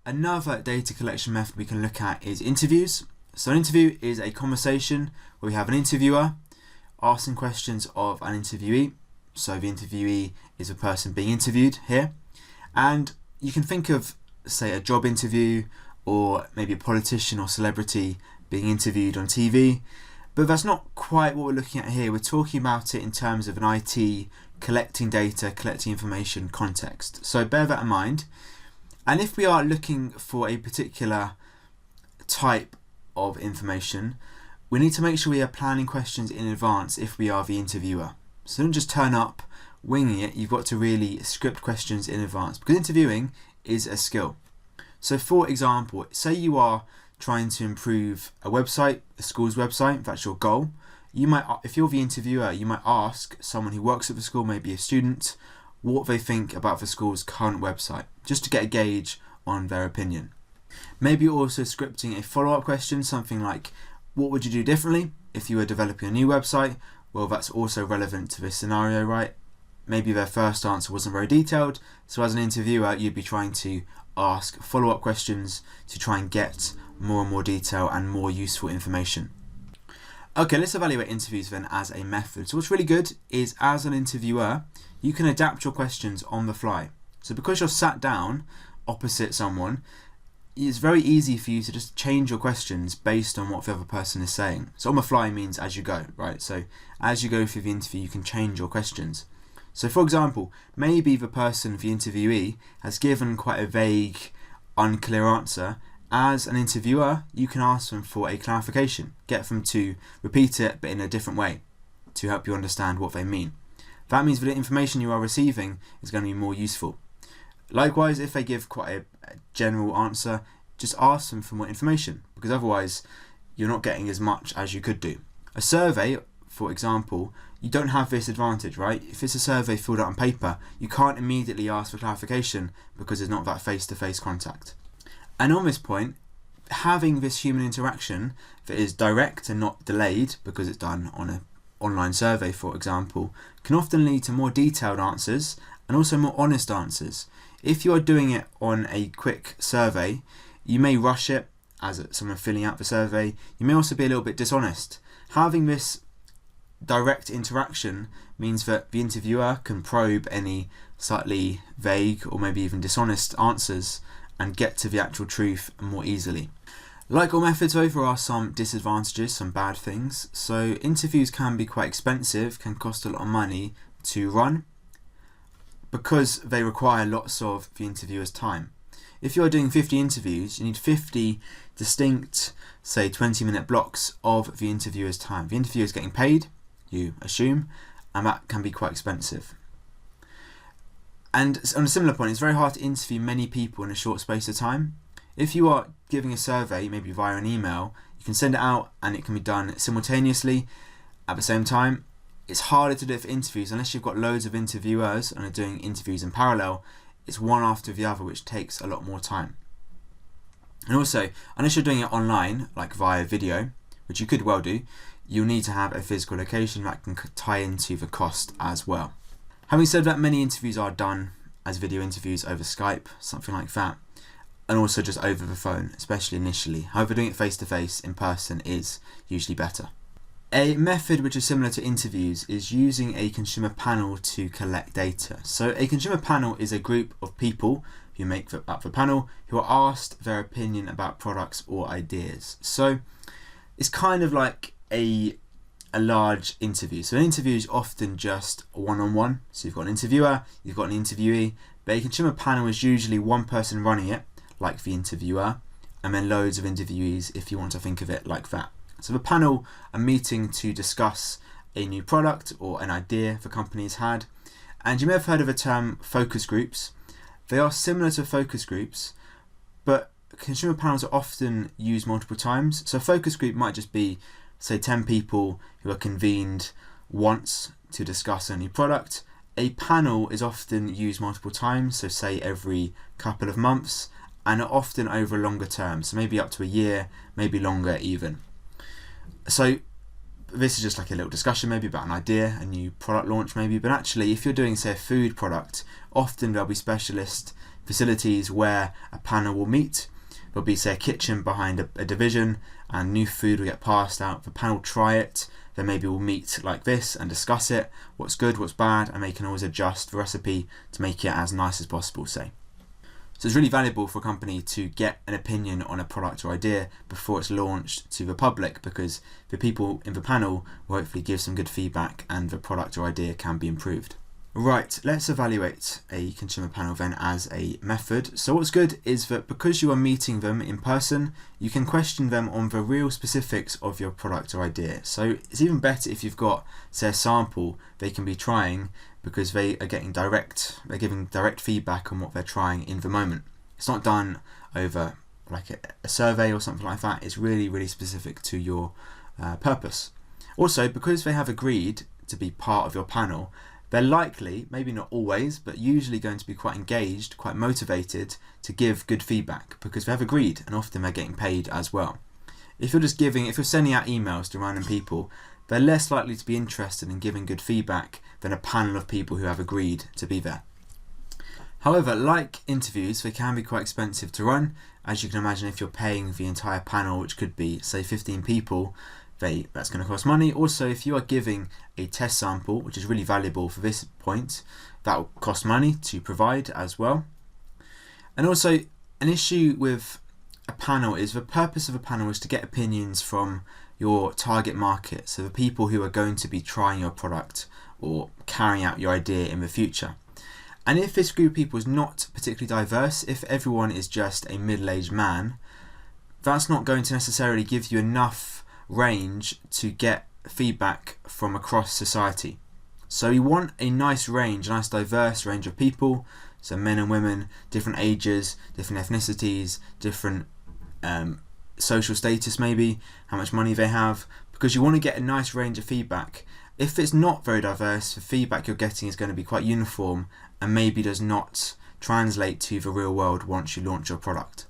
Another data collection method we can look at is interviews. So an interview is a conversation where we have an interviewer asking questions of an interviewee. So the interviewee is the person being interviewed here. And you can think of, say, a job interview or maybe a politician or celebrity being interviewed on TV. But that's not quite what we're looking at here. We're talking about it in terms of an IT collecting data, collecting information context. So bear that in mind. And if we are looking for a particular type of information, we need to make sure we are planning questions in advance if we are the interviewer. So don't just turn up winging it, you've got to really script questions in advance, because interviewing is a skill. So for example, say you are trying to improve a website, a school's website, if that's your goal. You might, if you're the interviewer, you might ask someone who works at the school, maybe a student, what they think about the school's current website, just to get a gauge on their opinion. Maybe you're also scripting a follow-up question, something like, what would you do differently if you were developing a new website? Well, that's also relevant to this scenario, right? Maybe their first answer wasn't very detailed, so as an interviewer, you'd be trying to ask follow-up questions to try and get more and more detail and more useful information. Okay, let's evaluate interviews then as a method. So what's really good is, as an interviewer, you can adapt your questions on the fly. So because you're sat down opposite someone, it's very easy for you to just change your questions based on what the other person is saying. So on the fly means as you go, right? So as you go through the interview, you can change your questions. So for example, maybe the person, the interviewee, has given quite a vague, unclear answer. As an interviewer, you can ask them for a clarification, get them to repeat it but in a different way to help you understand what they mean. That means that the information you are receiving is going to be more useful. Likewise, if they give quite a general answer, just ask them for more information, because otherwise you're not getting as much as you could do. A survey, for example, you don't have this advantage, right? If it's a survey filled out on paper, you can't immediately ask for clarification because there's not that face-to-face contact. And on this point, having this human interaction that is direct and not delayed, because it's done on an online survey, for example, can often lead to more detailed answers and also more honest answers. If you are doing it on a quick survey, you may rush it as someone filling out the survey. You may also be a little bit dishonest. Having this direct interaction means that the interviewer can probe any slightly vague or maybe even dishonest answers and get to the actual truth more easily. Like all methods though, there are some disadvantages, some bad things. So interviews can be quite expensive, can cost a lot of money to run because they require lots of the interviewer's time. If you're doing 50 interviews, you need 50 distinct, say 20-minute blocks of the interviewer's time. The interviewer is getting paid, you assume, and that can be quite expensive. And on a similar point, it's very hard to interview many people in a short space of time. If you are giving a survey, maybe via an email, you can send it out and it can be done simultaneously at the same time. It's harder to do it for interviews unless you've got loads of interviewers and are doing interviews in parallel. It's one after the other, which takes a lot more time. And also, unless you're doing it online, like via video, which you could well do, you'll need to have a physical location that can tie into the cost as well. Having said that, many interviews are done as video interviews over Skype, something like that, and also just over the phone, especially initially. However, doing it face-to-face in person is usually better. A method which is similar to interviews is using a consumer panel to collect data. So a consumer panel is a group of people who make up the panel who are asked their opinion about products or ideas. So it's kind of like a large interview. So an interview is often just a one-on-one. So you've got an interviewer, you've got an interviewee, but a consumer panel is usually one person running it, like the interviewer, and then loads of interviewees if you want to think of it like that. So the panel are meeting to discuss a new product or an idea the company has had. And you may have heard of the term focus groups. They are similar to focus groups, but consumer panels are often used multiple times. So a focus group might just be, say, 10 people who are convened once to discuss a new product. A panel is often used multiple times, so say every couple of months, and are often over a longer term, so maybe up to a year, maybe longer even. So this is just like a little discussion maybe about an idea, a new product launch maybe, but actually if you're doing, say, a food product, often there'll be specialist facilities where a panel will meet. There'll be, say, a kitchen behind a division, and new food will get passed out. The panel try it, then maybe we'll meet like this and discuss it, what's good, what's bad, and they can always adjust the recipe to make it as nice as possible, say. So it's really valuable for a company to get an opinion on a product or idea before it's launched to the public, because the people in the panel will hopefully give some good feedback and the product or idea can be improved. Right, let's evaluate a consumer panel then as a method. So what's good is that because you are meeting them in person, you can question them on the real specifics of your product or idea. So it's even better if you've got, say, a sample they can be trying, because they're giving direct feedback on what they're trying in the moment. It's not done over like a survey or something like that. It's really, really specific to your purpose. Also, because they have agreed to be part of your panel, they're likely, maybe not always, but usually going to be quite engaged, quite motivated to give good feedback, because they have agreed, and often they're getting paid as well. If you're sending out emails to random people, they're less likely to be interested in giving good feedback than a panel of people who have agreed to be there. However, like interviews, they can be quite expensive to run. As you can imagine, if you're paying the entire panel, which could be, say, 15 people, that's going to cost money. Also, if you are giving a test sample, which is really valuable for this point, that will cost money to provide as well. And also, an issue with a panel is the purpose of a panel is to get opinions from your target market, so the people who are going to be trying your product or carrying out your idea in the future. And if this group of people is not particularly diverse, if everyone is just a middle-aged man, that's not going to necessarily give you enough range to get feedback from across society. So you want a nice diverse range of people, so men and women, different ages, different ethnicities, different social status maybe, how much money they have, because you want to get a nice range of feedback. If it's not very diverse, the feedback you're getting is going to be quite uniform and maybe does not translate to the real world once you launch your product.